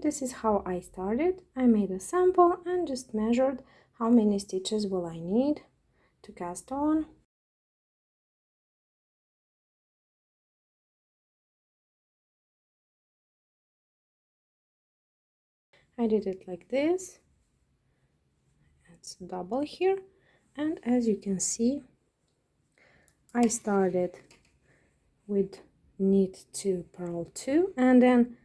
this is how I started. I made a sample and just measured how many stitches will I need to cast on. I did it like this. It's double here, and as you can see, I started with knit 2, purl 2, and then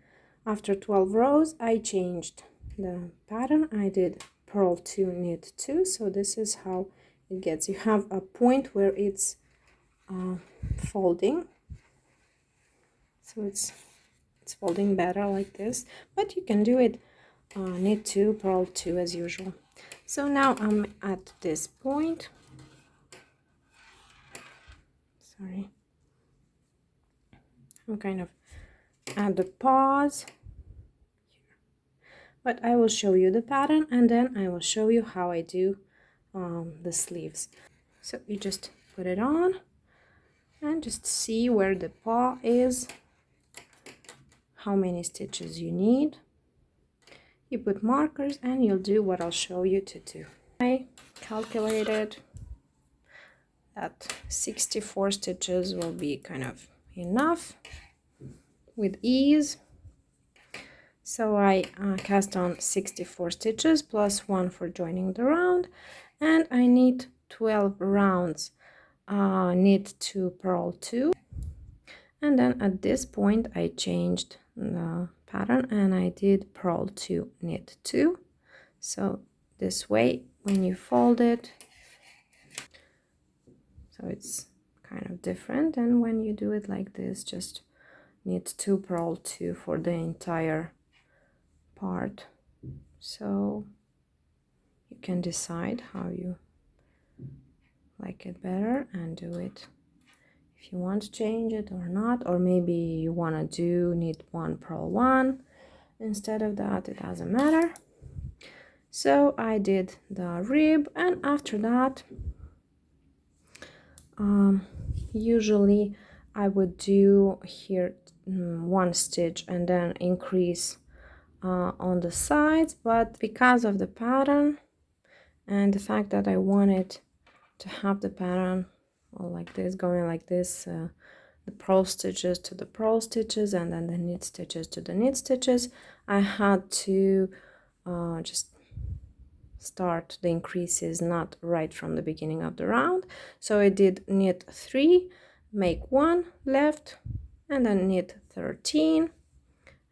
after 12 rows I changed the pattern. I did purl 2, knit 2, so this is how it gets. You have a point where it's folding, so it's folding better like this, but you can do it knit 2, purl 2 as usual. So now I'm at this point. Sorry, I'm kind of at the pause, but I will show you the pattern and then I will show you how I do the sleeves. So you just put it on and just see where the paw is, how many stitches you need. You put markers and you'll do what I'll show you to do. I calculated that 64 stitches will be kind of enough with ease. So I cast on 64 stitches plus 1 for joining the round, and I knit 12 rounds knit 2, purl 2, and then at this point I changed the pattern and I did purl 2, knit 2. So this way when you fold it, so it's kind of different, and when you do it like this, just knit 2, purl 2 for the entire part. So you can decide how you like it better and do it if you want to change it or not, or maybe you want to do knit 1, purl 1 instead of that. It doesn't matter. So I did the rib, and after that usually I would do here 1 stitch and then increase on the sides, but because of the pattern and the fact that I wanted to have the pattern like this, going like this, the purl stitches to the purl stitches and then the knit stitches to the knit stitches, I had to just start the increases not right from the beginning of the round. So I did knit 3, make 1 left, and then knit 13,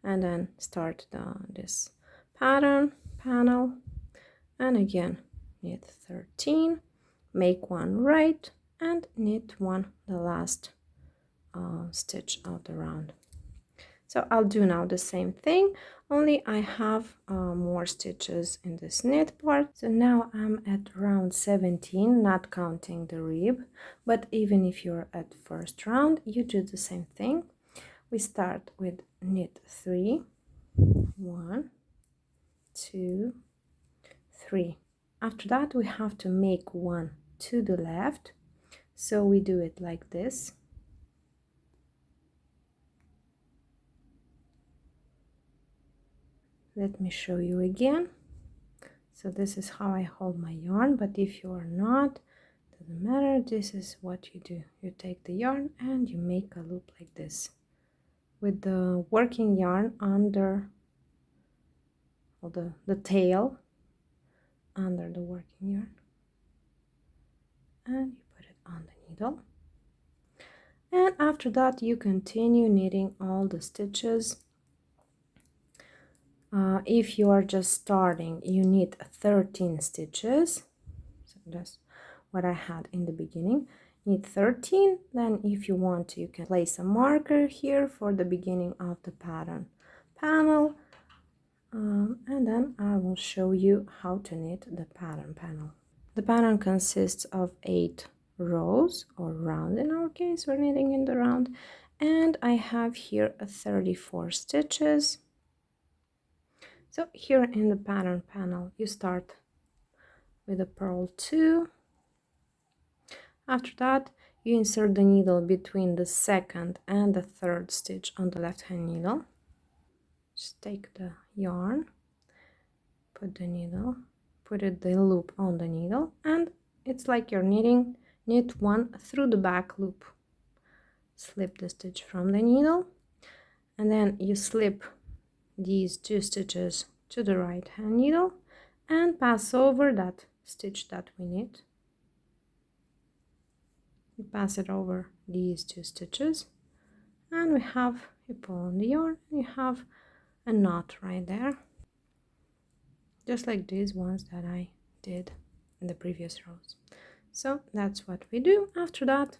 and then start this pattern panel, and again knit 13, make 1 right, and knit 1 the last stitch of the round. So I'll do now the same thing, only I have more stitches in this knit part. So now I'm at round 17, not counting the rib, but even if you're at first round, you do the same thing. We start with knit 3, 1, 2, 3. After that we have to make 1 to the left, so we do it like this. Let me show you again. So this is how I hold my yarn, but if you are not, doesn't matter, this is what you do. You take the yarn and you make a loop like this with the working yarn under, or the tail under the working yarn, and you put it on the needle. And after that you continue knitting all the stitches. If you are just starting, you knit 13 stitches, so that's what I had in the beginning. Knit 13, then if you want to, you can place a marker here for the beginning of the pattern panel, and then I will show you how to knit the pattern panel. The pattern consists of 8 rows, or round in our case, we're knitting in the round, and I have here 34 stitches. So here in the pattern panel you start with a purl 2. After that you insert the needle between the second and the third stitch on the left hand needle. just take the yarn, put the loop on the needle, and it's like you're knitting, knit one through the back loop. Slip the stitch from the needle, and then you slip these 2 stitches to the right hand needle and pass over that stitch that we knit. You pass it over these 2 stitches, and you pull on the yarn, you have a knot right there, just like these ones that I did in the previous rows. So that's what we do. After that,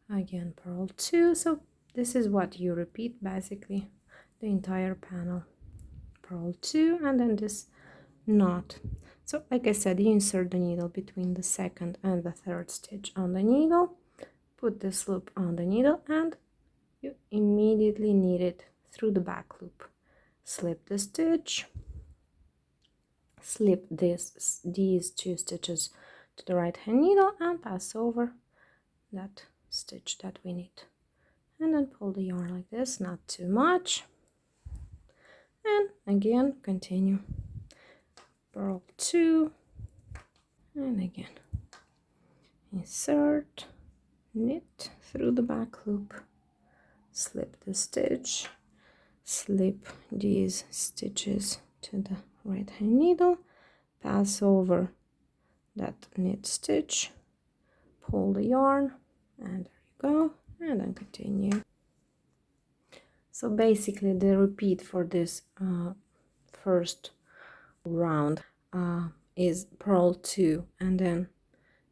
again, purl 2. So this is what you repeat basically the entire panel. Purl 2, and then this knot. So like I said, you insert the needle between the 2nd and the 3rd stitch on the needle, put this loop on the needle, and you immediately knit it through the back loop. Slip the stitch, slip these 2 stitches to the right hand needle and pass over that stitch that we knit, and then pull the yarn like this, not too much, and again continue. Purl 2, and again insert, knit through the back loop, slip the stitch, slip these stitches to the right hand needle, pass over that knit stitch, pull the yarn, and there you go, and then continue. So basically the repeat for this first round is purl 2 and then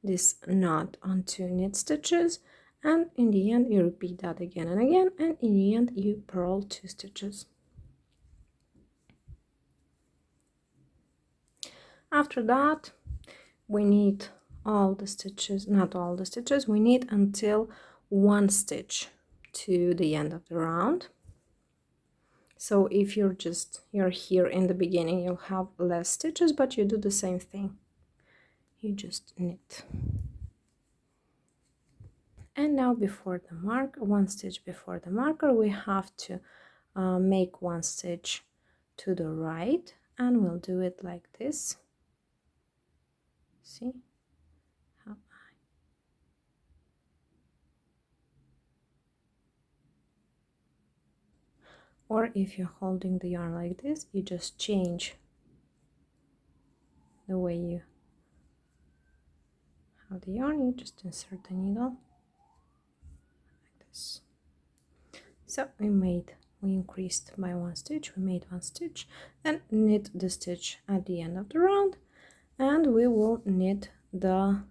this knot on 2 knit stitches, and in the end you repeat that again and again, and in the end you purl 2 stitches. After that we knit all the stitches, not all the stitches, we knit until 1 stitch to the end of the round. So if you're here in the beginning, you'll have less stitches, but you do the same thing. You just knit. And now before the mark, 1 stitch before the marker, we have to make 1 stitch to the right, and we'll do it like this. See how or if you're holding the yarn like this, you just change the way you have the yarn, you just insert the needle like this. So we increased by 1 stitch, we made 1 stitch, and knit the stitch at the end of the round, and we will knit the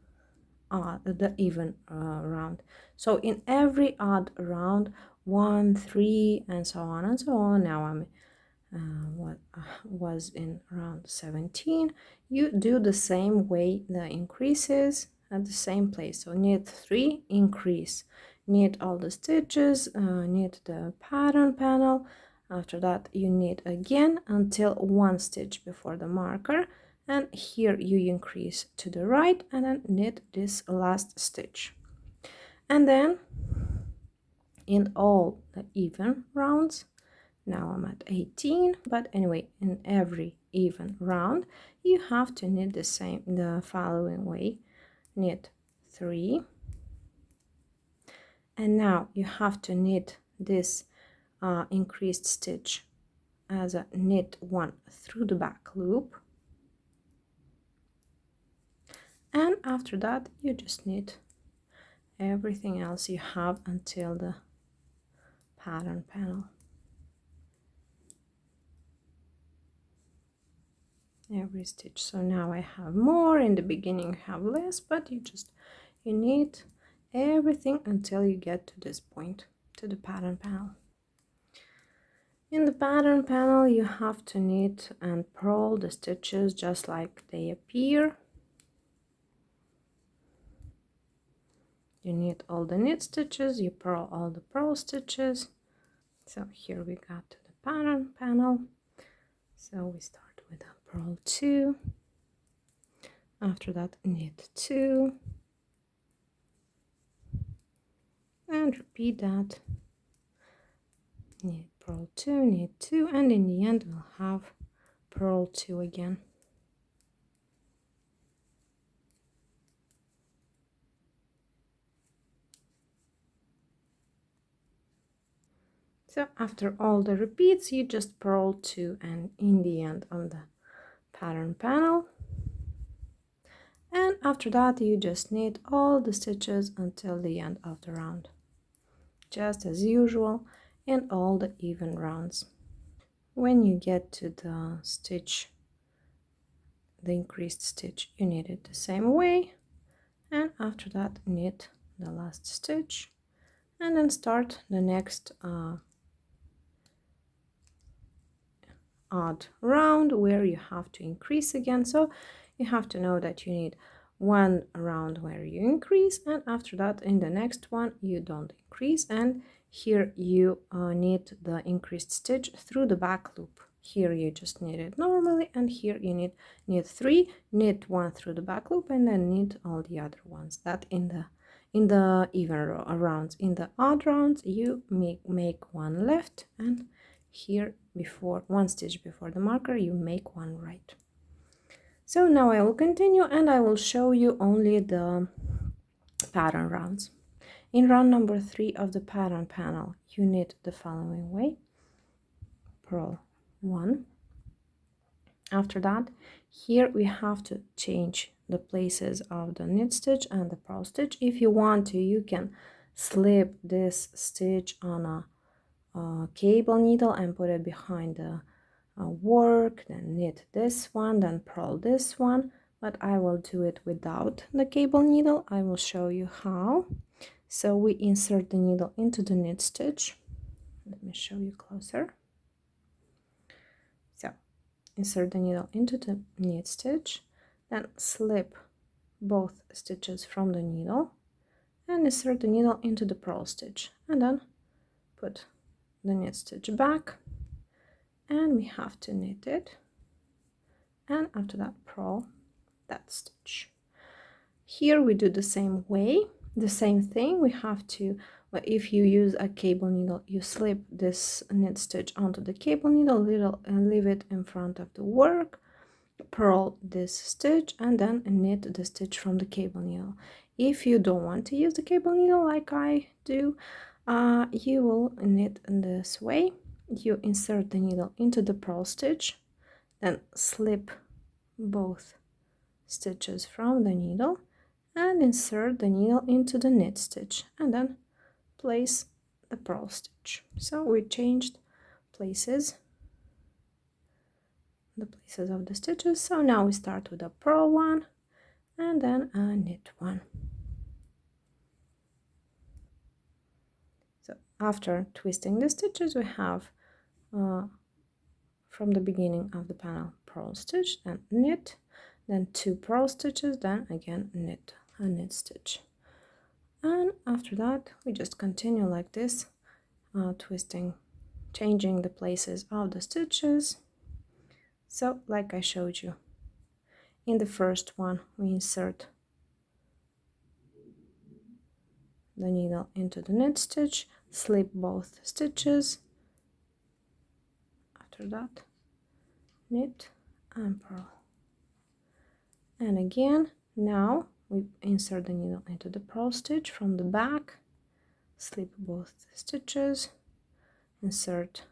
even round. So in every odd round, 1, 3, and so on and so on. Now I'm was in round 17. You do the same way, the increases at the same place. So knit 3, increase, knit all the stitches, knit the pattern panel. After that you knit again until 1 stitch before the marker, and here you increase to the right and then knit this last stitch. And then in all the even rounds, now I'm at 18, but anyway, in every even round you have to knit the following way. Knit 3, and now you have to knit this increased stitch as a knit 1 through the back loop, and after that you just knit everything else you have until the pattern panel. Every stitch. So now I have more, in the beginning you have less, but you knit everything until you get to this point, to the pattern panel. In the pattern panel you have to knit and purl the stitches just like they appear. You knit all the knit stitches, you purl all the purl stitches. So here we got to the pattern panel. So we start with a purl 2, after that knit 2, and repeat that knit purl 2, knit 2, and in the end we'll have purl 2 again. So after all the repeats, you just purl 2 and in the end on the pattern panel. And after that, you just knit all the stitches until the end of the round, just as usual in all the even rounds. When you get to the stitch, the increased stitch, you knit it the same way, and after that knit the last stitch and then start the next odd round where you have to increase again. So you have to know that you need one round where you increase, and after that in the next one you don't increase, and here you knit the increased stitch through the back loop. Here you just knit it normally, and here you knit 3, knit 1 through the back loop, and then knit all the other ones. That in the even rounds. In the odd rounds you make one left, and here before one stitch before the marker you make one right. So now I will continue and I will show you only the pattern rounds. In round number 3 of the pattern panel, you knit the following way: purl 1. After that, here we have to change the places of the knit stitch and the purl stitch. If you want to, you can slip this stitch on a cable needle and put it behind the work, then knit this one, then purl this one, but I will do it without the cable needle. I will show you how. So we insert the needle into the knit stitch. Let me show you closer. So insert the needle into the knit stitch, then slip both stitches from the needle and insert the needle into the purl stitch, and then put the knit stitch back, and we have to knit it, and after that purl that stitch. Here we do the same way, the same thing. We have to, if you use a cable needle, you slip this knit stitch onto the cable needle and leave it in front of the work, purl this stitch, and then knit the stitch from the cable needle. If you don't want to use the cable needle like I do, you will knit in this way. You insert the needle into the purl stitch, then slip both stitches from the needle and insert the needle into the knit stitch, and then place the purl stitch. So we changed places, the places of the stitches. So now we start with a purl one and then a knit one. So after twisting the stitches, we have from the beginning of the panel purl stitch, then knit, then 2 purl stitches, then again knit a knit stitch, and after that we just continue like this, twisting, changing the places of the stitches. So like I showed you in the first one, we insert the needle into the knit stitch, slip both stitches, after that knit and purl, and again now we insert the needle into the purl stitch from the back, slip both stitches, insert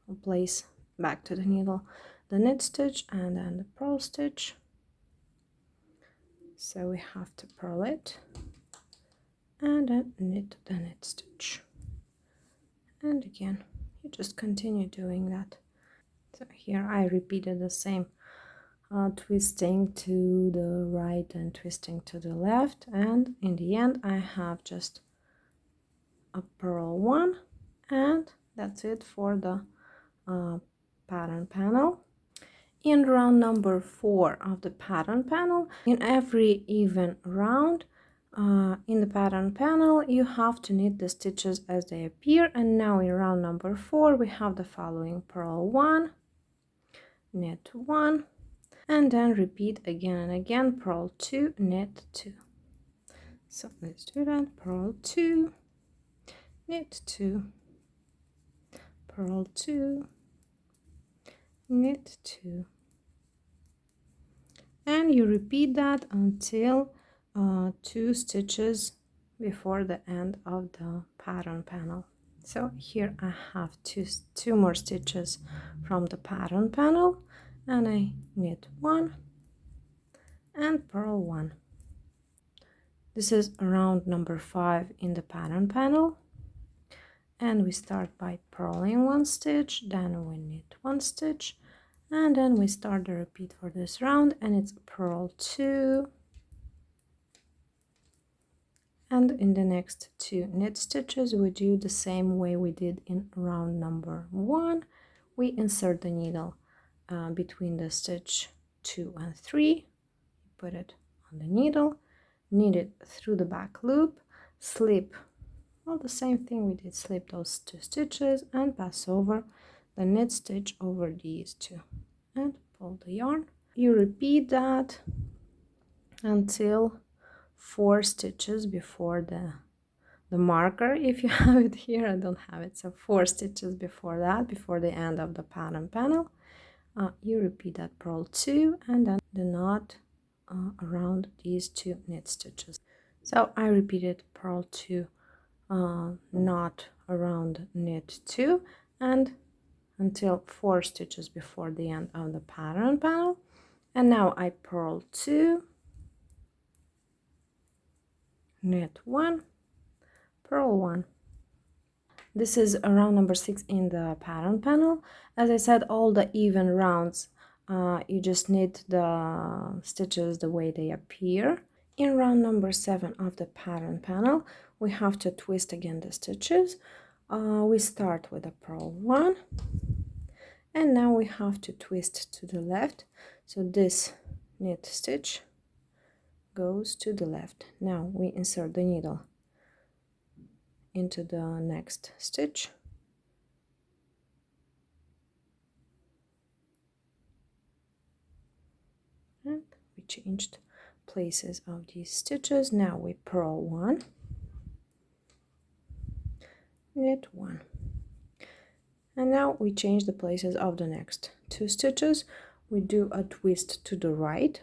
or place back to the needle the knit stitch and then the purl stitch. So we have to purl it and then knit the knit stitch, and again you just continue doing that. So here I repeated the same twisting to the right and twisting to the left, and in the end I have just a purl one, and that's it for the pattern panel. In round number 4 of the pattern panel, in every even round in the pattern panel you have to knit the stitches as they appear, and now in round number 4 we have the following: purl 1, knit 1, and then repeat again and again, purl 2, knit 2. So let's do that: purl 2, knit 2, purl 2, knit 2, and you repeat that until 2 stitches before the end of the pattern panel. So here I have two more stitches from the pattern panel, and I knit 1 and purl 1. This is round number 5 in the pattern panel, and we start by purling 1 stitch, then we knit 1 stitch, and then we start the repeat for this round, and it's purl 2, and in the next 2 knit stitches we do the same way we did in round number 1. We insert the needle between the stitch 2 and 3, put it on the needle, knit it through the back loop, slip, well, the same thing we did, slip those 2 stitches and pass over the knit stitch over these 2 and pull the yarn. You repeat that until 4 stitches before the marker. If you have it here, I don't have it, so 4 stitches before that, before the end of the pattern panel. You repeat that purl 2 and then the knot around these 2 knit stitches. So I repeated purl 2, knot around knit 2, and until 4 stitches before the end of the pattern panel. And now I purl 2, knit 1, purl 1. This is round number 6 in the pattern panel. As I said, all the even rounds, you just knit the stitches the way they appear. In round number 7 of the pattern panel, we have to twist again the stitches. We start with a purl 1, and now we have to twist to the left. So this knit stitch goes to the left. Now we insert the needle into the next stitch, and we changed places of these stitches. Now we purl 1, knit 1, and now we change the places of the next 2 stitches. We do a twist to the right,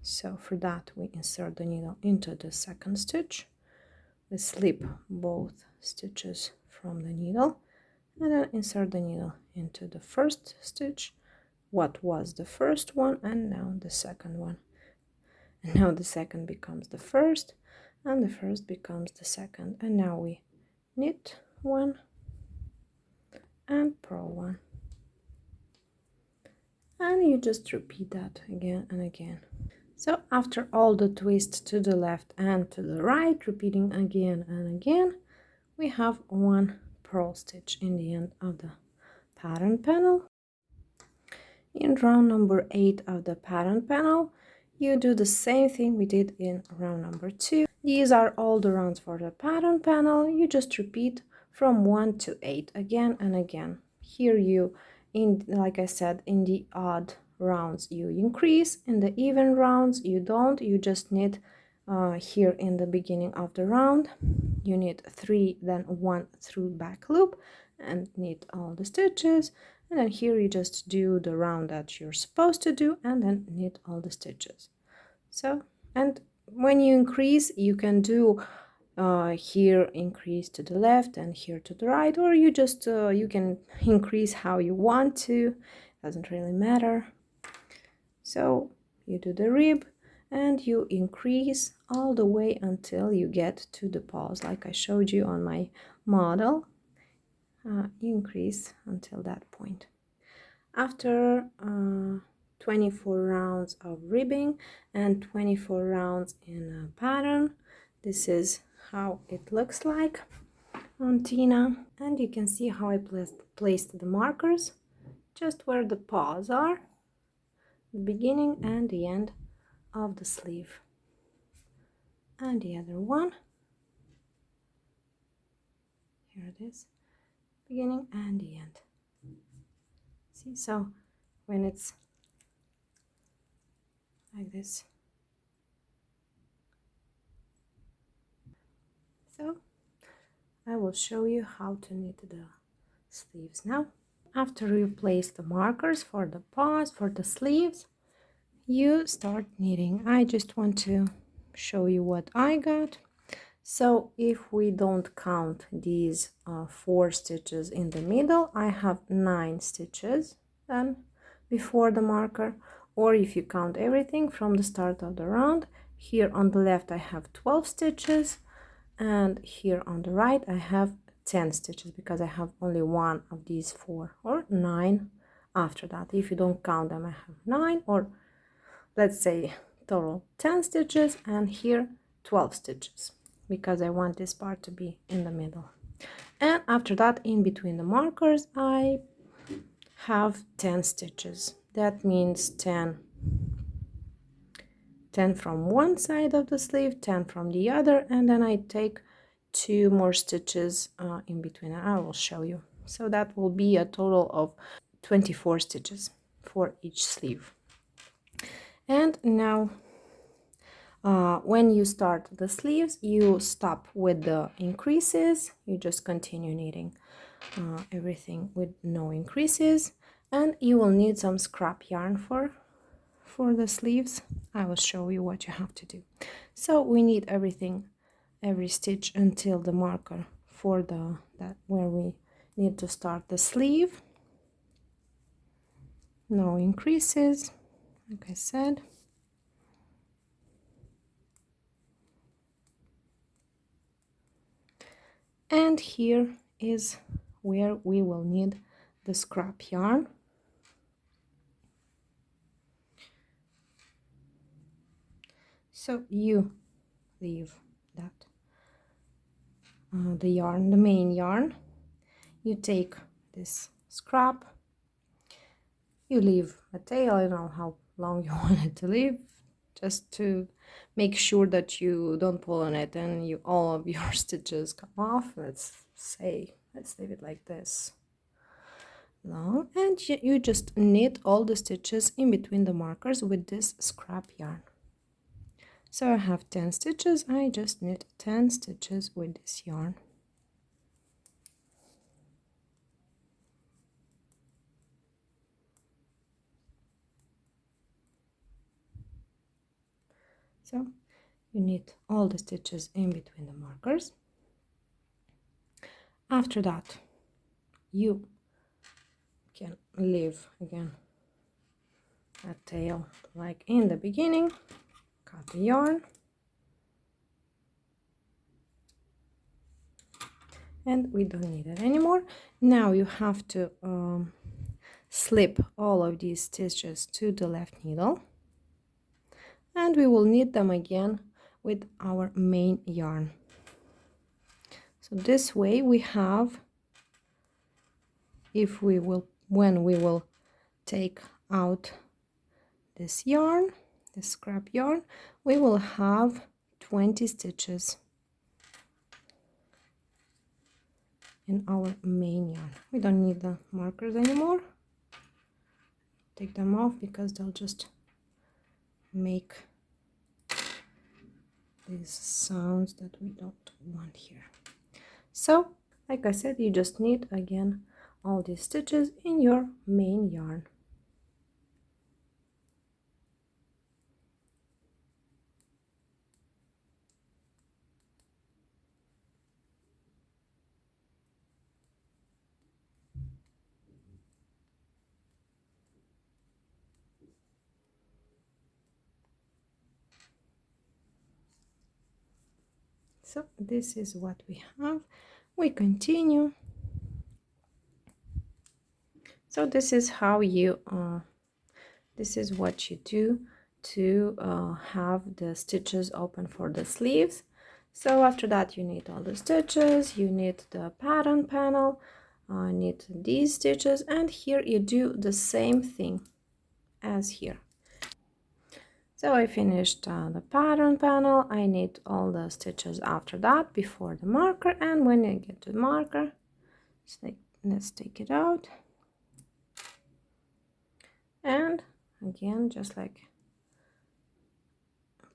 so for that we insert the needle into the second stitch. We slip both stitches from the needle and then insert the needle into the first stitch, what was the first one, and now the second one. And now the second becomes the first, and the first becomes the second. And now we knit 1 and purl 1. And you just repeat that again and again. So after all the twists to the left and to the right, repeating again and again, we have 1 purl stitch in the end of the pattern panel. In round number 8 of the pattern panel, you do the same thing we did in round number 2. These are all the rounds for the pattern panel. You just repeat from 1 to 8 again and again. Here you, like I said, in the odd rounds you increase, in the even rounds you don't. You just knit here in the beginning of the round, you knit 3, then 1 through back loop and knit all the stitches, and then here you just do the round that you're supposed to do and then knit all the stitches. So, and when you increase, you can do here increase to the left and here to the right, or you just you can increase how you want to, doesn't really matter. So you do the rib and you increase all the way until you get to the paws, like I showed you on my model. You increase until that point. After 24 rounds of ribbing and 24 rounds in a pattern, this is how it looks like on Tina. And you can see how I placed the markers just where the paws are, the beginning and the end of the sleeve. And the other one, here it is, beginning and the end. See, so when it's like this, so I will show you how to knit the sleeves now. After you place the markers for the paws, for the sleeves, you start knitting. I just want to show you what I got. So if we don't count these 4 stitches in the middle, I have 9 stitches then before the marker. Or if you count everything from the start of the round, here on the left I have 12 stitches, and here on the right I have 10 stitches, because I have only one of these 4, or 9 after that. If you don't count them, I have 9, or let's say total 10 stitches, and here 12 stitches, because I want this part to be in the middle. And after that, in between the markers, I have 10 stitches. That means 10 from one side of the sleeve, 10 from the other, and then I take 2 more stitches in between, and I will show you. So that will be a total of 24 stitches for each sleeve. And now when you start the sleeves, you stop with the increases, you just continue knitting everything with no increases, and you will need some scrap yarn for the sleeves. I will show you what you have to do. So we need every stitch until the marker for that where we need to start the sleeve. No increases, like I said. And here is where we will need the scrap yarn. So you leave that the yarn, the main yarn, you take this scrap, you leave a tail. I don't know how long you want it to leave, just to make sure that you don't pull on it and all of your stitches come off. Let's leave it like this long, and you just knit all the stitches in between the markers with this scrap yarn. So I have 10 stitches, I just knit 10 stitches with this yarn. So you knit all the stitches in between the markers. After that, you can leave again a tail like in the beginning, cut the yarn, and we don't need it anymore. Now you have to slip all of these stitches to the left needle, and we will knit them again with our main yarn. So this way we have, when we will take out this yarn, this scrap yarn, we will have 20 stitches in our main yarn. We don't need the markers anymore. Take them off because they'll just make these sounds that we don't want here. So, like I said, you just knit again all these stitches in your main yarn. So this is what we have. We continue. So this is how you this is what you do to have the stitches open for the sleeves. So after that, you knit all the stitches, you knit the pattern panel, knit these stitches, and here you do the same thing as here. So I finished the pattern panel. I knit all the stitches after that before the marker, and when I get to the marker, let's take it out, and again, just like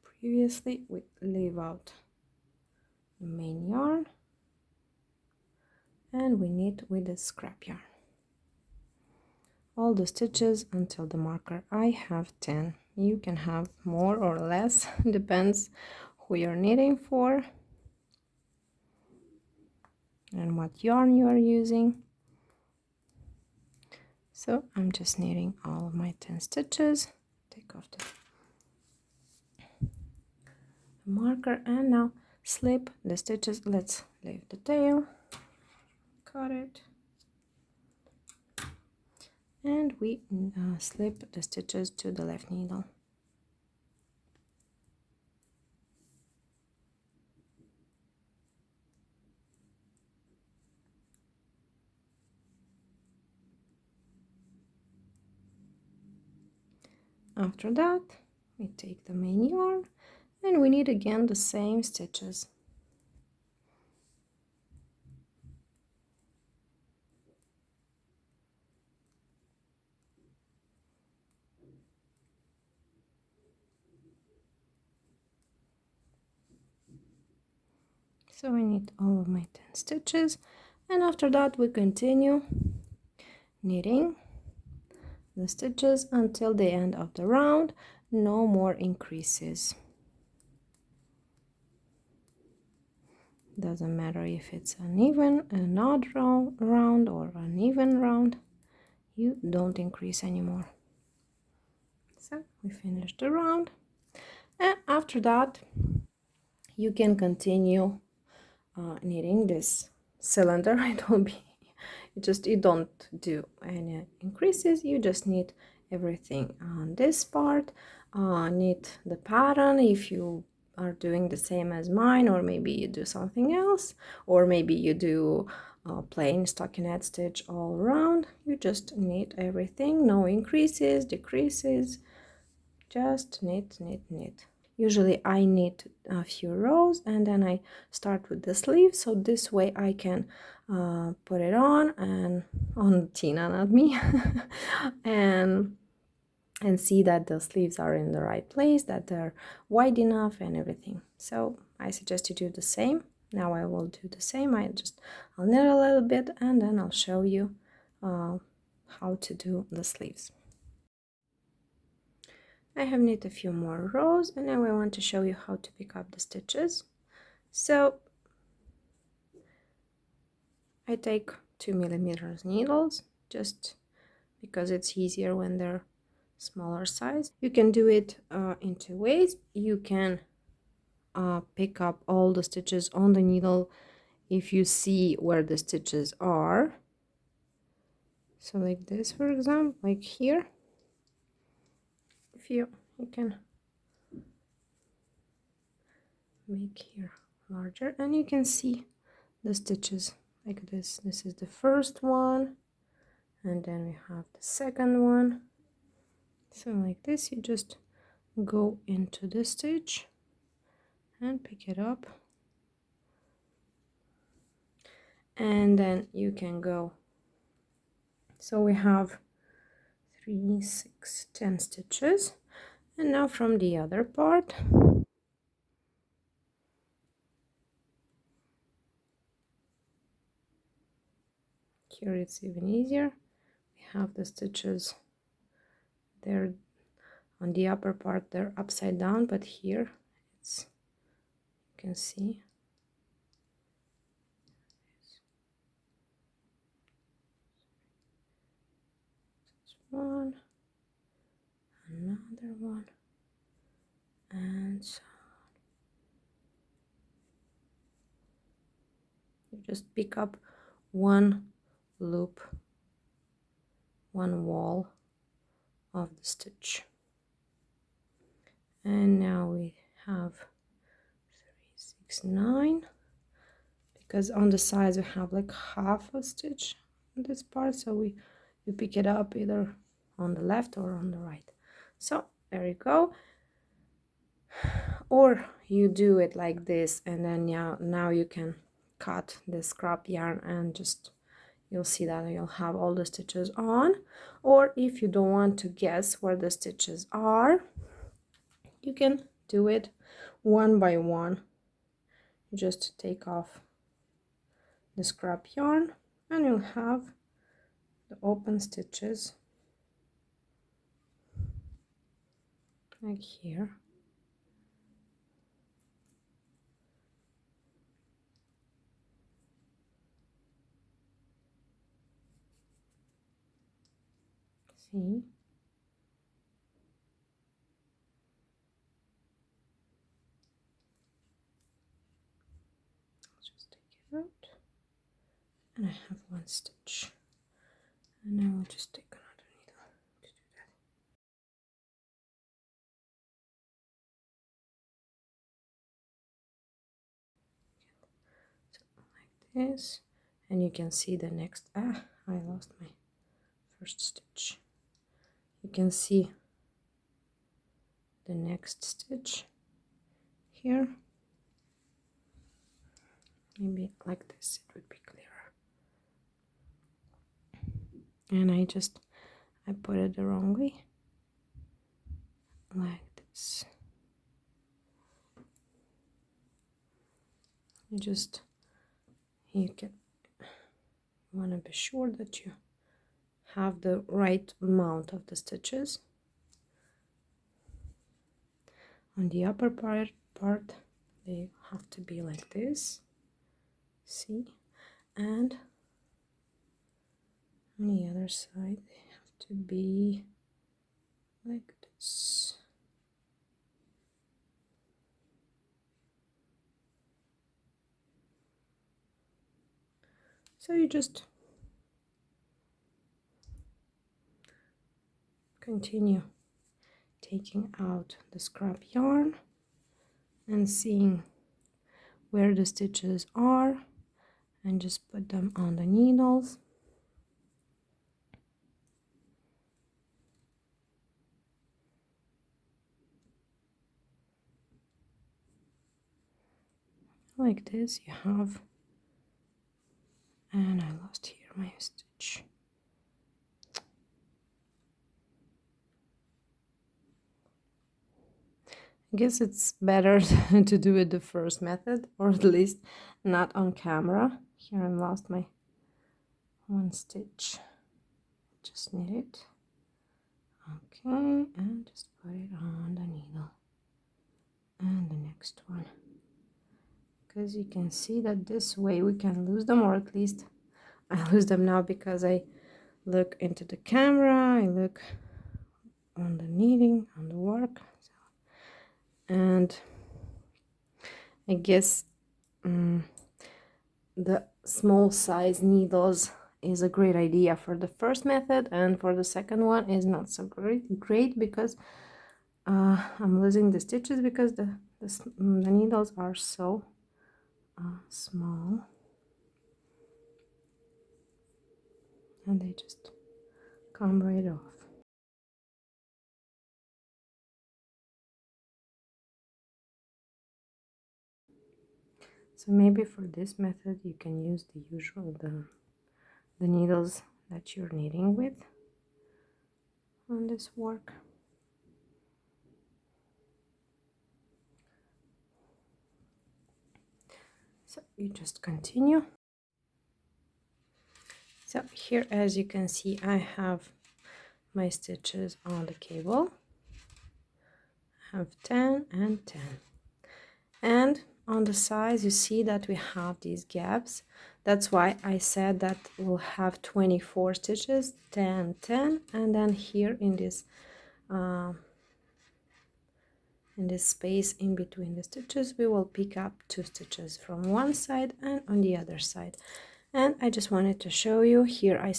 previously, we leave out the main yarn, and we knit with the scrap yarn all the stitches until the marker. I have 10. You can have more or less, depends who you're knitting for and what yarn you are using. So I'm just knitting all of my 10 stitches. Take off the marker and now slip the stitches. Let's leave the tail, cut it, and we slip the stitches to the left needle. After that, we take the main yarn and we knit again the same stitches. So I knit all of my 10 stitches, and after that we continue knitting the stitches until the end of the round. No more increases. Doesn't matter if it's an odd round or an even round, you don't increase anymore. So we finished the round, and after that you can continue knitting this cylinder. It will be you don't do any increases, you just knit everything on this part. Knit the pattern if you are doing the same as mine, or maybe you do something else, or maybe you do plain stockinette stitch all around. You just knit everything, no increases, decreases, just knit, knit, knit. Usually I knit a few rows and then I start with the sleeve, so this way I can put it on Tina, not me, and see that the sleeves are in the right place, that they're wide enough and everything. So I suggest you do the same. Now I will do the same. I'll knit a little bit and then I'll show you how to do the sleeves. I have knit a few more rows and now I want to show you how to pick up the stitches. So I take 2mm needles just because it's easier when they're smaller size. You can do it in two ways. You can pick up all the stitches on the needle if you see where the stitches are. So like this, for example, like here. If you can make here larger and you can see the stitches like this. This is the first one and then we have the second one. So like this, you just go into the stitch and pick it up, and then you can go. So we have 3, 6, 10 stitches, and now from the other part here it's even easier. We have the stitches, they're on the upper part, they're upside down, but here it's, you can see one, another one, and so on. You just pick up one loop, one wall of the stitch, and now we have 3, 6, 9, because on the sides we have like half a stitch on this part, so you pick it up either on the left or on the right. So there you go. Or you do it like this, and then now you can cut the scrap yarn and just, you'll see that you'll have all the stitches on. Or if you don't want to guess where the stitches are, you can do it one by one. You just take off the scrap yarn and you'll have the open stitches like here. See? I'll just take it out, and I have one stitch, and I will just take another needle to do that. So like this, and you can see the next, I lost my first stitch. You can see the next stitch here. Maybe like this, it would be clearer. And I put it the wrong way, like this. You want to be sure that you have the right amount of the stitches. On the upper part they have to be like this, see, and on the other side they have to be like this. So you just continue taking out the scrap yarn and seeing where the stitches are, and just put them on the needles. Like this you have, and I lost here my stitch. I guess it's better to do it the first method, or at least not on camera. Here I lost my one stitch. Just knit it. Okay, and just put it on the needle. And the next one. Because you can see that this way we can lose them, or at least I lose them now because I look into the camera, I look on the knitting, on the work. And I guess the small size needles is a great idea for the first method, and for the second one is not so great because I'm losing the stitches because the needles are so small, and they just come right off. So maybe for this method you can use the usual the needles that you're knitting with on this work. So you just continue. So here, as you can see, I have my stitches on the cable. I have 10 and 10, and on the sides you see that we have these gaps. That's why I said that we'll have 24 stitches, 10, 10, and then here in this space in between the stitches we will pick up 2 stitches from one side and on the other side. And I just wanted to show you here, I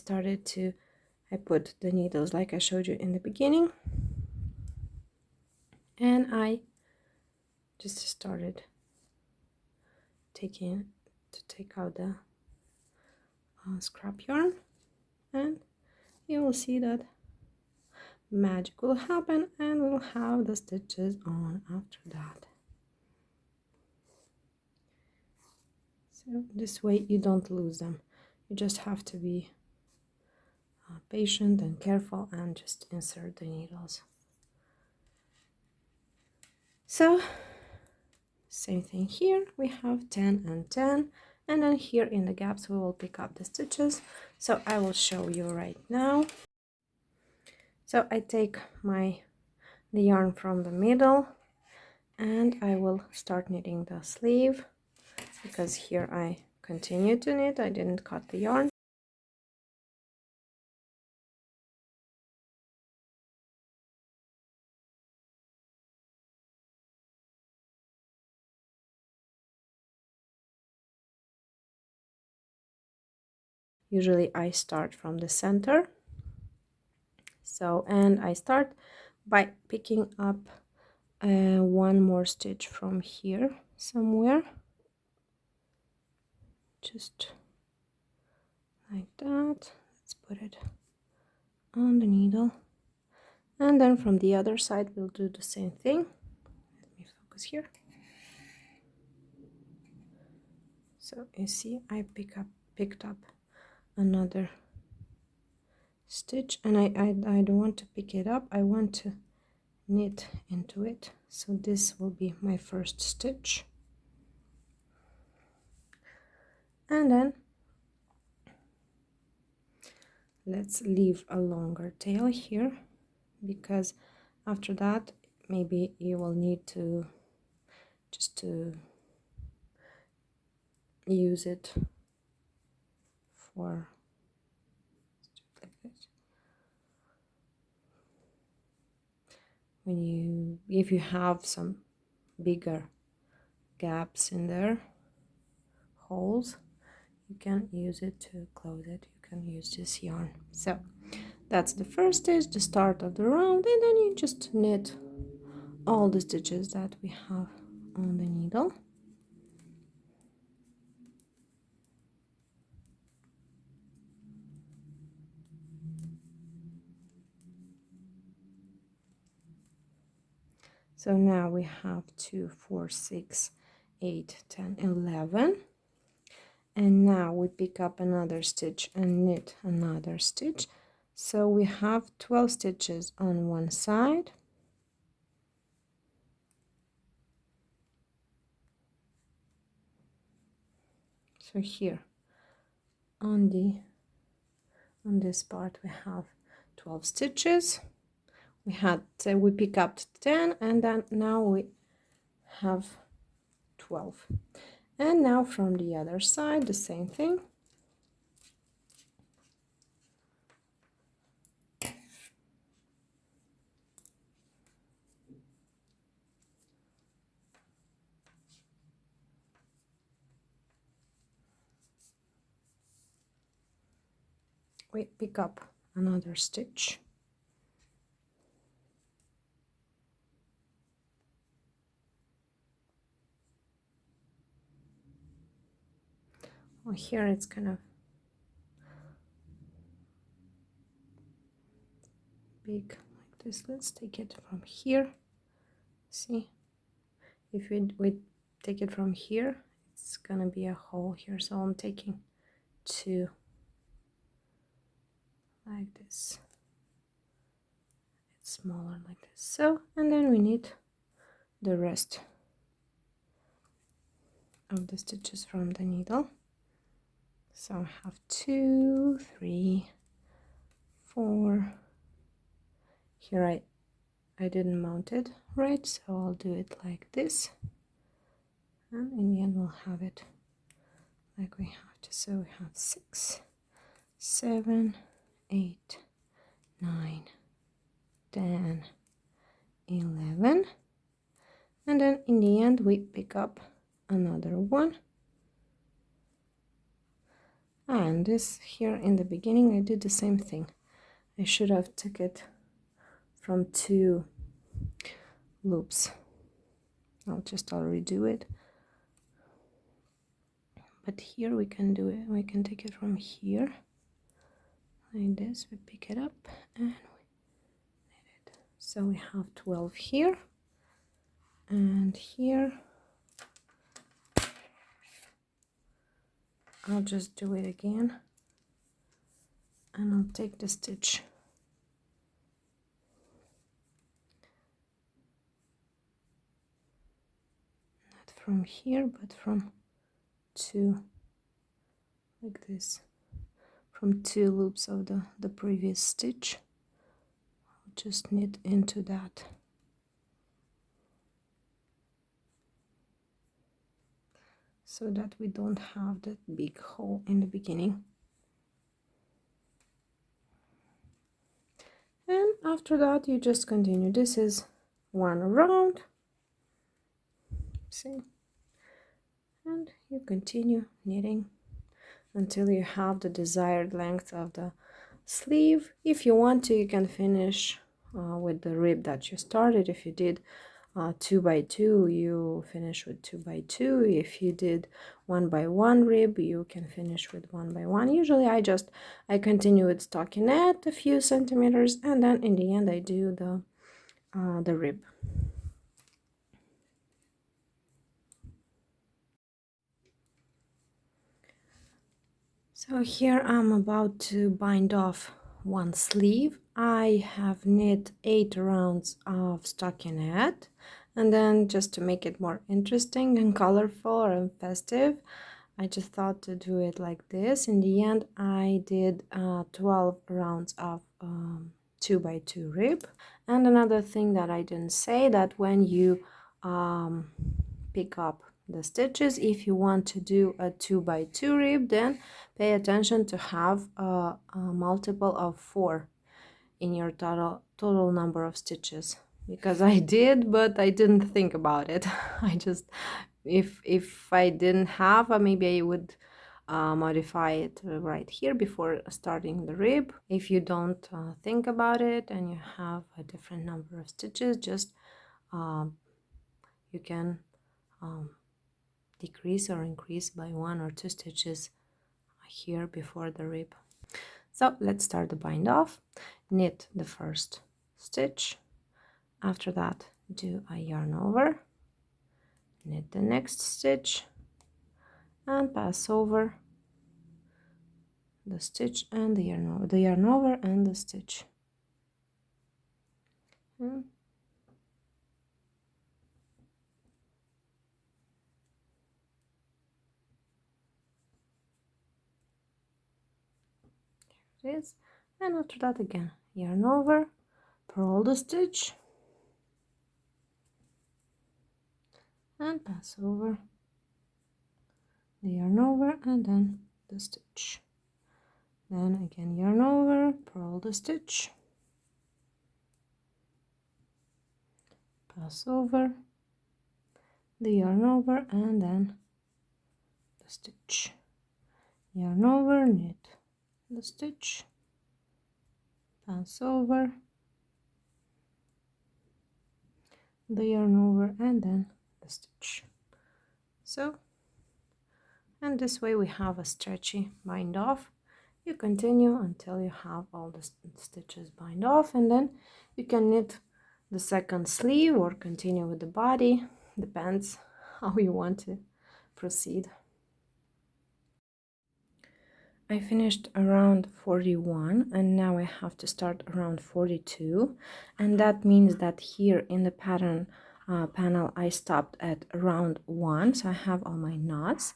put the needles like I showed you in the beginning, and I just started to take out the scrap yarn, and you will see that magic will happen and we'll have the stitches on after that. So this way you don't lose them. You just have to be patient and careful and just insert the needles. So same thing here, we have 10 and 10, and then here in the gaps we will pick up the stitches. So I will show you right now. So I take the yarn from the middle and I will start knitting the sleeve, because here I continue to knit, I didn't cut the yarn. Usually I start from the center. So, and I start by picking up one more stitch from here somewhere, just like that. Let's put it on the needle, and then from the other side we'll do the same thing. Let me focus here. So you see I picked up another stitch, and I don't want to pick it up, I want to knit into it. So this will be my first stitch, and then let's leave a longer tail here, because after that maybe you will need to just to use it for like this. If you have some bigger gaps in there, holes, you can use it to close it. You can use this yarn. So that's the first stitch, the start of the round, and then you just knit all the stitches that we have on the needle. So now we have 2, 4, 6, 8, 10, 11, and now we pick up another stitch and knit another stitch. So we have 12 stitches on one side, so here on this part we have 12 stitches. We pick up 10, and then now we have 12. And now from the other side the same thing. We pick up another stitch. Well, here it's kind of big like this. Let's take it from here. See, if we take it from here, it's gonna be a hole here, so I'm taking 2 like this. It's smaller like this. So, and then we need the rest of the stitches from the needle. So I have 2, 3, 4. Here I didn't mount it right, so I'll do it like this, and in the end we'll have it like we have to. So we have 6, 7, 8, 9, 10, 11, and then in the end we pick up another one. And this here in the beginning I did the same thing. I should have took it from 2 loops. I'll redo it, but here we can do it, we can take it from here like this. We pick it up and we knit it. So we have 12 here, and here I'll just do it again, and I'll take the stitch not from here but from 2 like this, from 2 loops of the previous stitch. I'll just knit into that. So that we don't have that big hole in the beginning. And after that you just continue. This is 1 round, see, and you continue knitting until you have the desired length of the sleeve. If you want to, you can finish with the rib that you started. If you did 2 by 2, you finish with 2 by 2. If you did 1 by 1 rib, you can finish with 1 by 1. Usually I continue with stockinette a few centimeters, and then in the end I do the rib. So here I'm about to bind off one sleeve. I have knit 8 rounds of stockinette, and then just to make it more interesting and colorful and festive, I just thought to do it like this. In the end I did 12 rounds of 2 by 2 rib. And another thing that I didn't say, that when you pick up the stitches, if you want to do a 2 by 2 rib, then pay attention to have a multiple of 4 in your total number of stitches, because I did, but I didn't think about it. I just, if I didn't have, maybe I would modify it right here before starting the rib. If you don't think about it and you have a different number of stitches, just you can decrease or increase by 1 or 2 stitches here before the rib. So let's start the bind off. Knit the first stitch, after that do a yarn over, knit the next stitch, and pass over the stitch and the yarn over and the stitch. And here it is. And after that again, yarn over, purl the stitch, and pass over the yarn over and then the stitch. Then again yarn over, purl the stitch, pass over the yarn over and then the stitch, yarn over, knit the stitch, pass over the yarn over and then the stitch. So, and this way we have a stretchy bind off. You continue until you have all the stitches bind off, and then you can knit the second sleeve or continue with the body, depends how you want to proceed. I finished around 41 and now I have to start around 42, and that means that here in the pattern panel I stopped at round 1, so I have all my knots.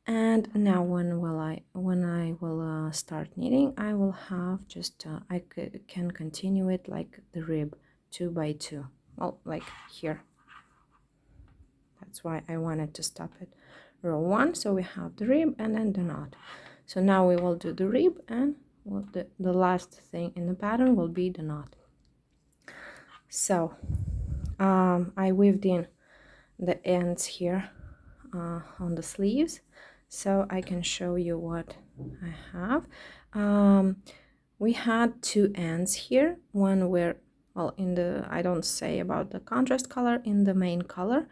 And now when I will start knitting, I will have just I can continue it like the rib 2 by 2, well, like here. That's why I wanted to stop at row 1, so we have the rib and then the knot. So now we will do the rib, and the last thing in the pattern will be the knot. So I weaved in the ends here on the sleeves, so I can show you what I have. We had 2 ends here, one where, well, in the, I don't say about the contrast color, in the main color,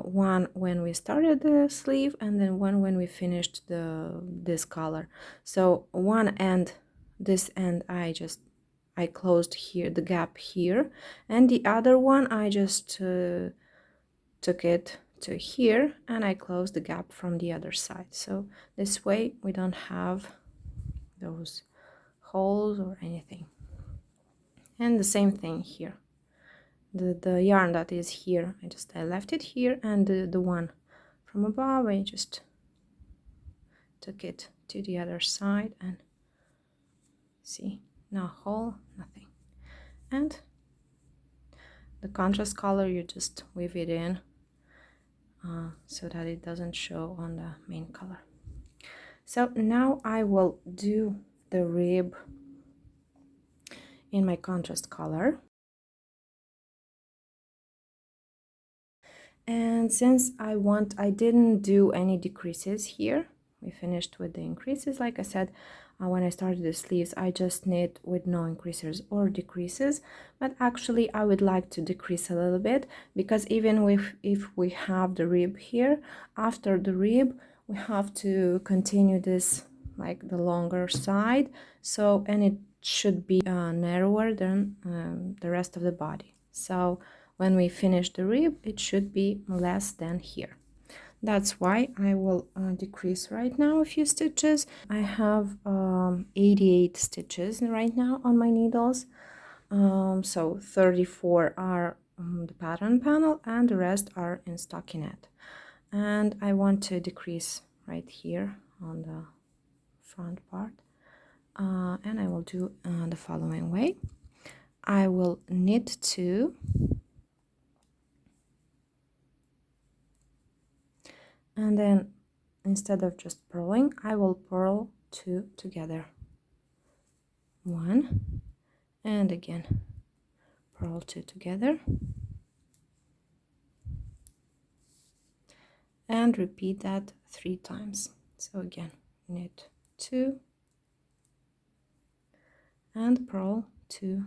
one when we started the sleeve and then one when we finished this color. So one end, this end, I closed here the gap here, and the other one I just took it to here and I closed the gap from the other side. So this way we don't have those holes or anything. And the same thing here. The yarn that is here, I left it here, and the one from above I just took it to the other side, and see, no hole, nothing. And the contrast color, you just weave it in so that it doesn't show on the main color. So now I will do the rib in my contrast color. And since I didn't do any decreases here, we finished with the increases. Like I said, when I started the sleeves, I just knit with no increases or decreases, but actually I would like to decrease a little bit, because even if we have the rib here, after the rib we have to continue this like the longer side, so, and it should be narrower than the rest of the body. So when we finish the rib, it should be less than here. That's why I will decrease right now a few stitches. I have 88 stitches right now on my needles. So 34 are the pattern panel and the rest are in stockinette. And I want to decrease right here on the front part. And I will do the following way. I will knit 2, and then instead of just purling, I will purl 2 together. 1, and again purl 2 together, and repeat that 3 times. So again, knit 2 and purl 2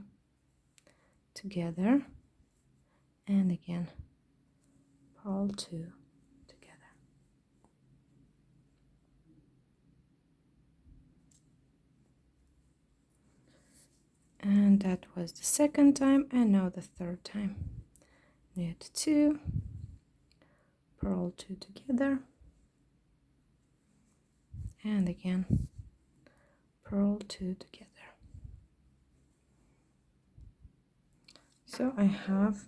together, and again purl 2 together. And that was the second time, and now the third time. Knit 2, purl 2 together, and again purl 2 together. So I have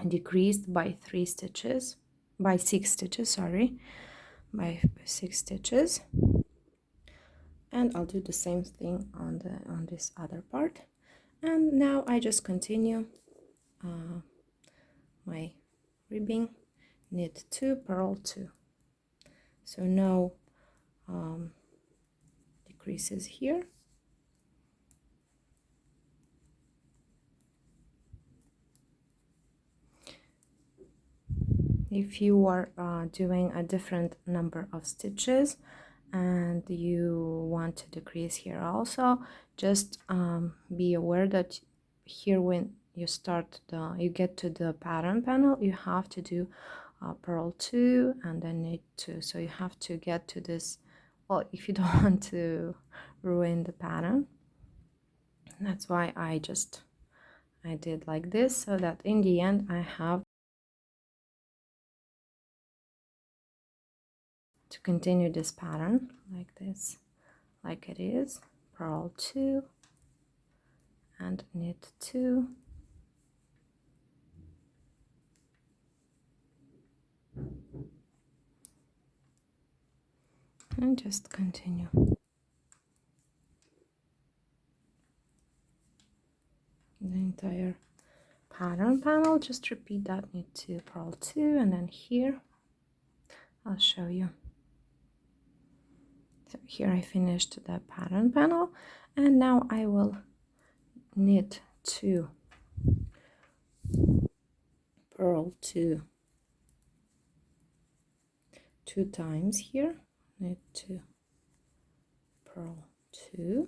decreased by 3 stitches, by 6 stitches, sorry, by 6 stitches, and I'll do the same thing on this other part. And now I just continue my ribbing, knit 2, purl 2, so no decreases here. If you are doing a different number of stitches and you want to decrease here also, just be aware that here when you start you get to the pattern panel, you have to do purl 2 and then knit 2. So you have to get to this, well, if you don't want to ruin the pattern. That's why I did like this, so that in the end I have to continue this pattern like this, like it is, purl 2 and knit 2, and just continue. The entire pattern panel, just repeat that, knit 2, purl 2, and then here I'll show you. So here I finished the pattern panel, and now I will knit 2, purl 2 2 times here, knit 2, purl 2,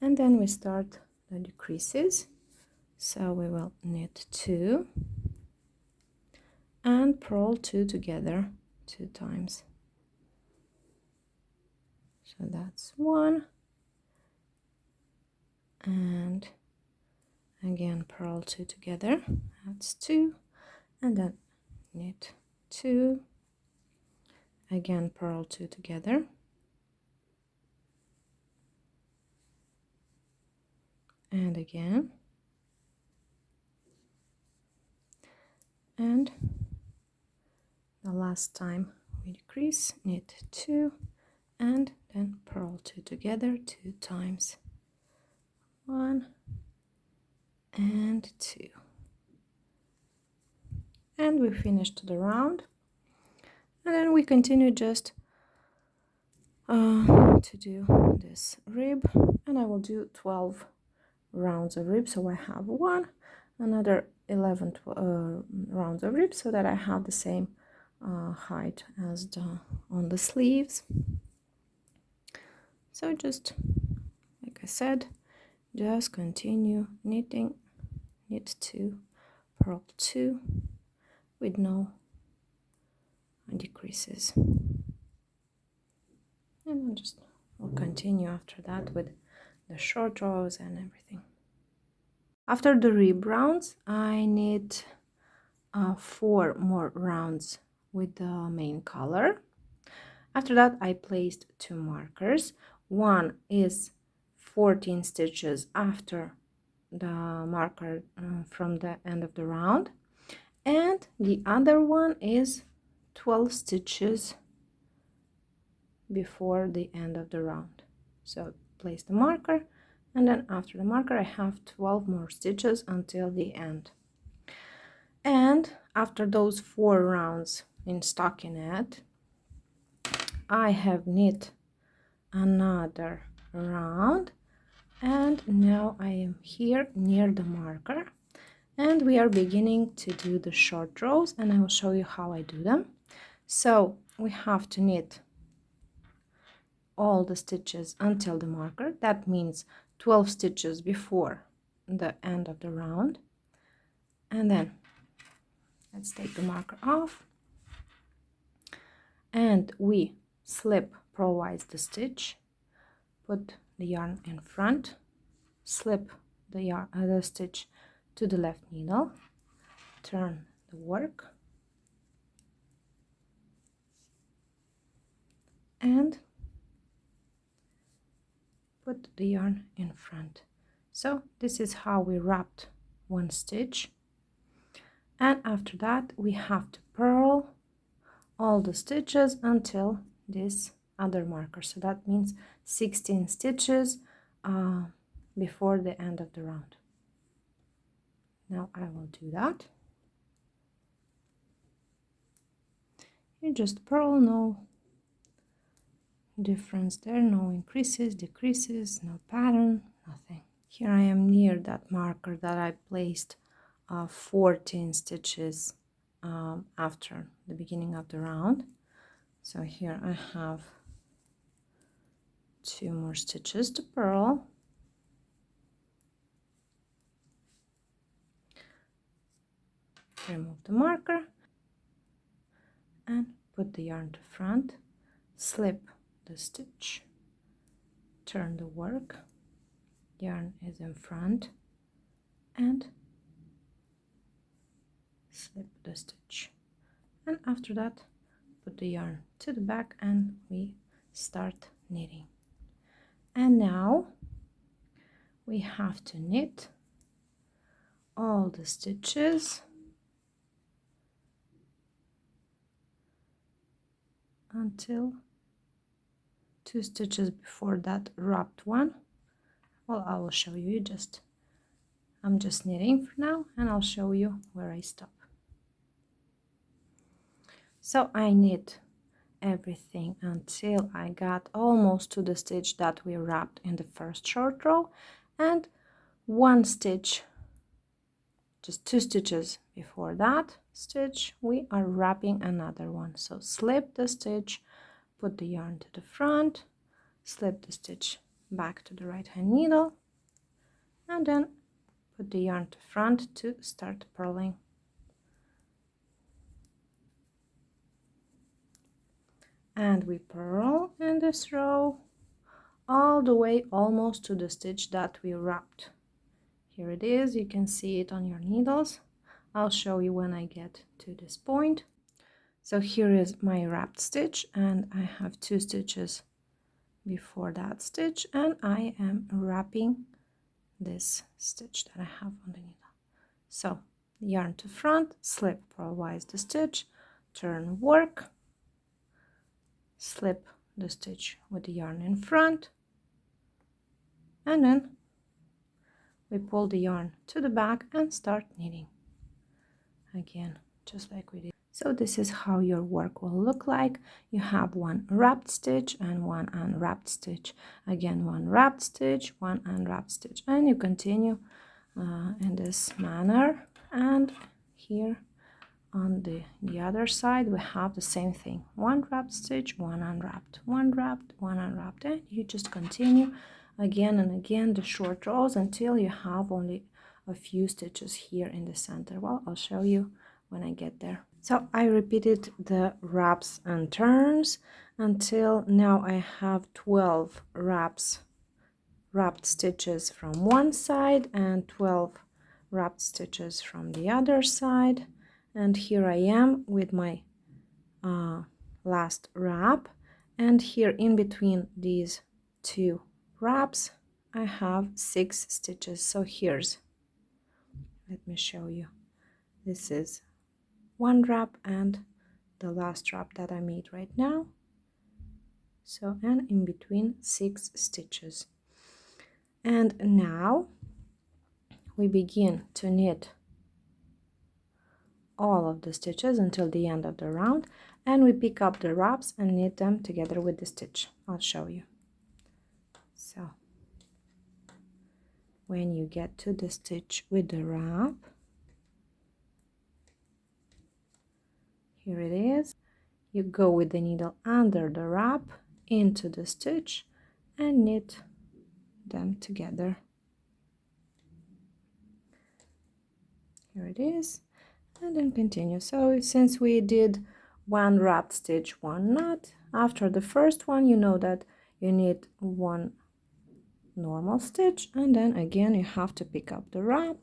and then we start the decreases. So we will knit 2 and purl 2 together 2 times. So that's 1, and again purl 2 together, that's 2, and then knit 2, again purl 2 together, and again, and the last time we decrease, knit 2 and then purl 2 together 2 times. 1 and 2. And we finished the round. And then we continue just to do this rib, and I will do 12 rounds of rib, so I have another 11 rounds of rib, so that I have the same height as on the sleeves. So just like I said, just continue knitting, knit 2, purl 2 with no decreases, and we'll continue after that with the short rows and everything. After the rib rounds, I knit 4 more rounds with the main color. After that, I placed 2 markers. One is 14 stitches after the marker from the end of the round, and the other one is 12 stitches before the end of the round. So place the marker, and then after the marker I have 12 more stitches until the end. And after those 4 rounds in stockinette, I have knit another round, and now I am here near the marker, and we are beginning to do the short rows, and I will show you how I do them. So we have to knit all the stitches until the marker. That means 12 stitches before the end of the round. And then let's take the marker off, and we slip purlwise the stitch, put the yarn in front, slip the stitch to the left needle, turn the work, and put the yarn in front. So this is how we wrapped one stitch. And after that we have to purl all the stitches until this other marker, so that means 16 stitches before the end of the round. Now I will do that. You just purl, no difference there, no increases, decreases, no pattern, nothing. Here I am near that marker that I placed 14 stitches after the beginning of the round. So here I have 2 more stitches to purl, remove the marker and put the yarn to front, slip the stitch, turn the work, yarn is in front, and slip the stitch, and after that put the yarn to the back and we start knitting. And now we have to knit all the stitches until 2 stitches before that wrapped one. Well, I will show you, I'm just knitting for now, and I'll show you where I stop. So I knit everything until I got almost to the stitch that we wrapped in the first short row, and 1 stitch, just 2 stitches before that stitch, we are wrapping another one. So slip the stitch, put the yarn to the front, slip the stitch back to the right hand needle, and then put the yarn to front to start purling. And we purl in this row all the way almost to the stitch that we wrapped. Here it is, you can see it on your needles. I'll show you when I get to this point. So here is my wrapped stitch, and I have 2 stitches before that stitch, and I am wrapping this stitch that I have on the needle. So yarn to front, slip purlwise the stitch, turn work, slip the stitch with the yarn in front, and then we pull the yarn to the back and start knitting again, just like we did. So this is how your work will look like. You have one wrapped stitch and one unwrapped stitch. Again, one wrapped stitch, one unwrapped stitch, and you continue in this manner. And here on the other side we have the same thing, one wrapped stitch, one unwrapped, one wrapped, one unwrapped, and you just continue again and again the short rows until you have only a few stitches here in the center. Well, I'll show you when I get there. So I repeated the wraps and turns until now I have 12 wrapped stitches from one side and 12 wrapped stitches from the other side. And here I am with my last wrap, and here in between these two wraps I have 6 stitches. So here's, let me show you, this is one wrap and the last wrap that I made right now. So, and in between 6 stitches. And now we begin to knit all of the stitches until the end of the round, and we pick up the wraps and knit them together with the stitch. I'll show you. So when you get to the stitch with the wrap, here it is, you go with the needle under the wrap into the stitch and knit them together. Here it is, and then continue. So since we did one wrapped stitch, one knot, after the first one you know that you need one normal stitch, and then again you have to pick up the wrap,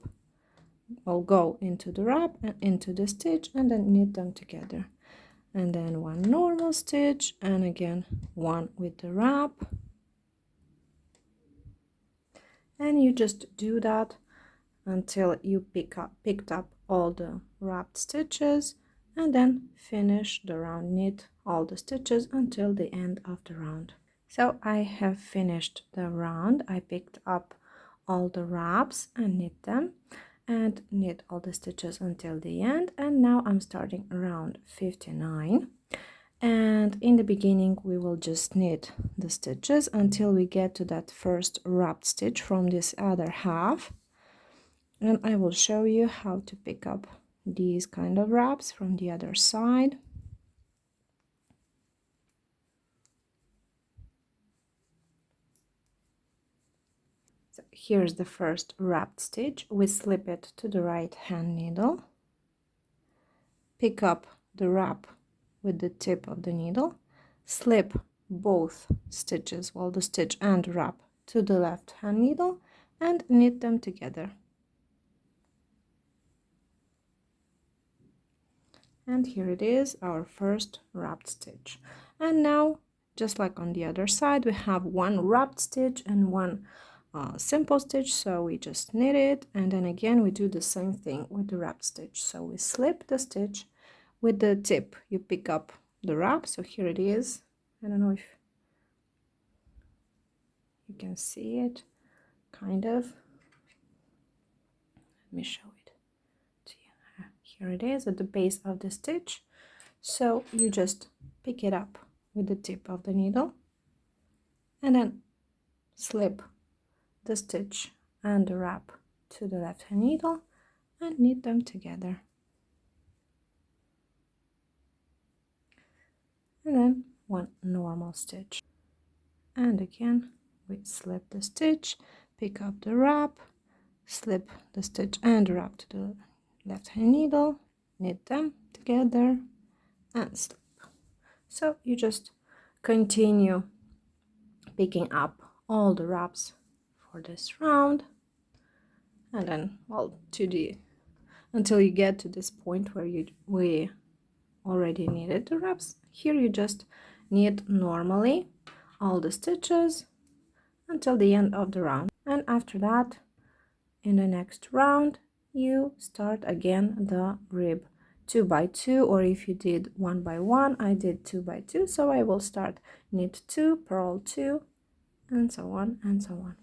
or go into the wrap and into the stitch and then knit them together, and then one normal stitch and again one with the wrap, and you just do that until you picked up all the wrapped stitches, and then finish the round, knit all the stitches until the end of the round. So I have finished the round. I picked up all the wraps and knit them and knit all the stitches until the end, and now I'm starting round 59, and in the beginning we will just knit the stitches until we get to that first wrapped stitch from this other half, and I will show you how to pick up these kind of wraps from the other side. So here's the first wrapped stitch. We slip it to the right hand needle, pick up the wrap with the tip of the needle, slip both stitches, well, the stitch and wrap, to the left hand needle and knit them together. And here it is, our first wrapped stitch. And now, just like on the other side, we have one wrapped stitch and one simple stitch, so we just knit it, and then again we do the same thing with the wrapped stitch. So we slip the stitch with the tip, you pick up the wrap, so here it is. I don't know if you can see it, kind of. Let me show it to you. Here it is at the base of the stitch, so you just pick it up with the tip of the needle and then slip the stitch and the wrap to the left hand needle and knit them together, and then one normal stitch, and again we slip the stitch, pick up the wrap, slip the stitch and wrap to the left hand needle, knit them together and slip. So you just continue picking up all the wraps for this round, and then, well, until you get to this point where we already knitted the wraps. Here you just knit normally all the stitches until the end of the round, and after that, in the next round, you start again the rib 2 by 2, or if you did 1 by 1, I did 2 by 2, so I will start knit 2, purl 2, and so on and so on.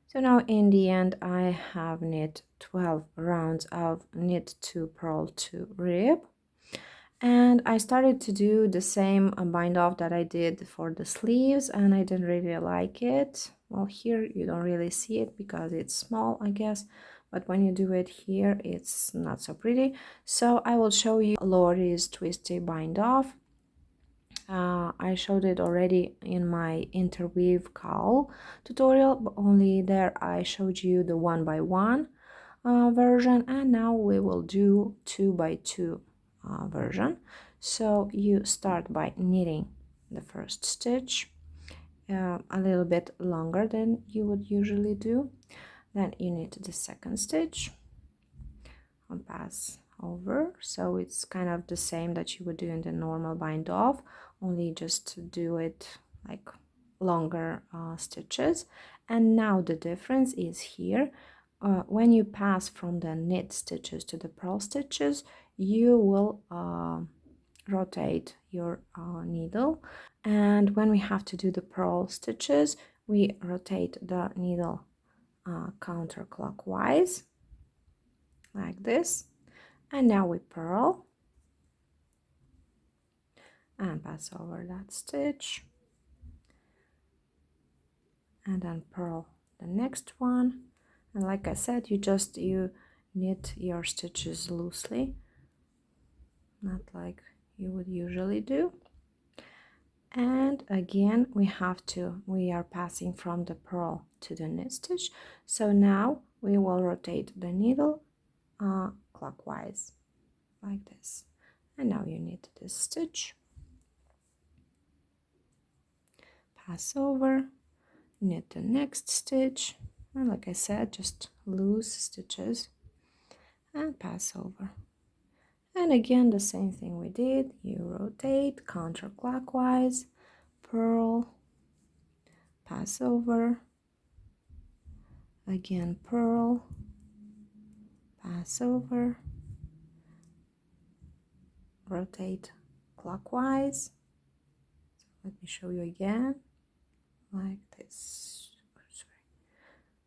So now in the end I have knit 12 rounds of knit 2, purl 2 rib, and I started to do the same bind off that I did for the sleeves, and I didn't really like it. Well, here you don't really see it because it's small, I guess, but when you do it here it's not so pretty. So I will show you Lori's twisty bind off. I showed it already in my interweave cowl tutorial, but only there I showed you the 1x1 version, and now we will do 2x2 version. So you start by knitting the first stitch a little bit longer than you would usually do. Then you knit the second stitch and pass over, so it's kind of the same that you would do in the normal bind off, only just to do it like longer stitches. And now the difference is here, when you pass from the knit stitches to the purl stitches, you will rotate your needle, and when we have to do the purl stitches we rotate the needle counterclockwise like this. And now we purl and pass over that stitch, and then purl the next one. And like I said, you knit your stitches loosely, not like you would usually do. And again we are passing from the purl to the knit stitch, so now we will rotate the needle clockwise like this. And now you knit this stitch, pass over, knit the next stitch, and like I said, just loose stitches and pass over. And again the same thing we did, you rotate counterclockwise, purl, pass over, again purl, pass over, rotate clockwise. So let me show you again, like this. Sorry.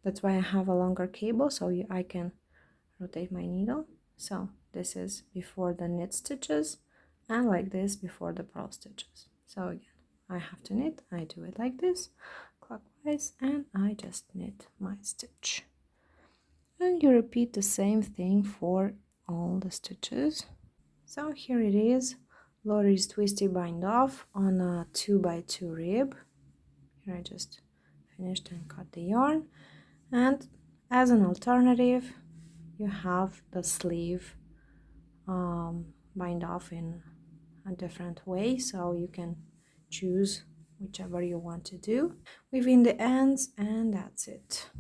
That's why I have a longer cable, so I can rotate my needle. So this is before the knit stitches, and like this before the purl stitches. So again, I have to knit, I do it like this, clockwise, and I just knit my stitch. And you repeat the same thing for all the stitches. So here it is, Lori's twisty bind off on a 2x2 rib. Here I just finished and cut the yarn, and as an alternative you have the sleeve bind off in a different way, so you can choose whichever you want to do. Weave in the ends, and that's it.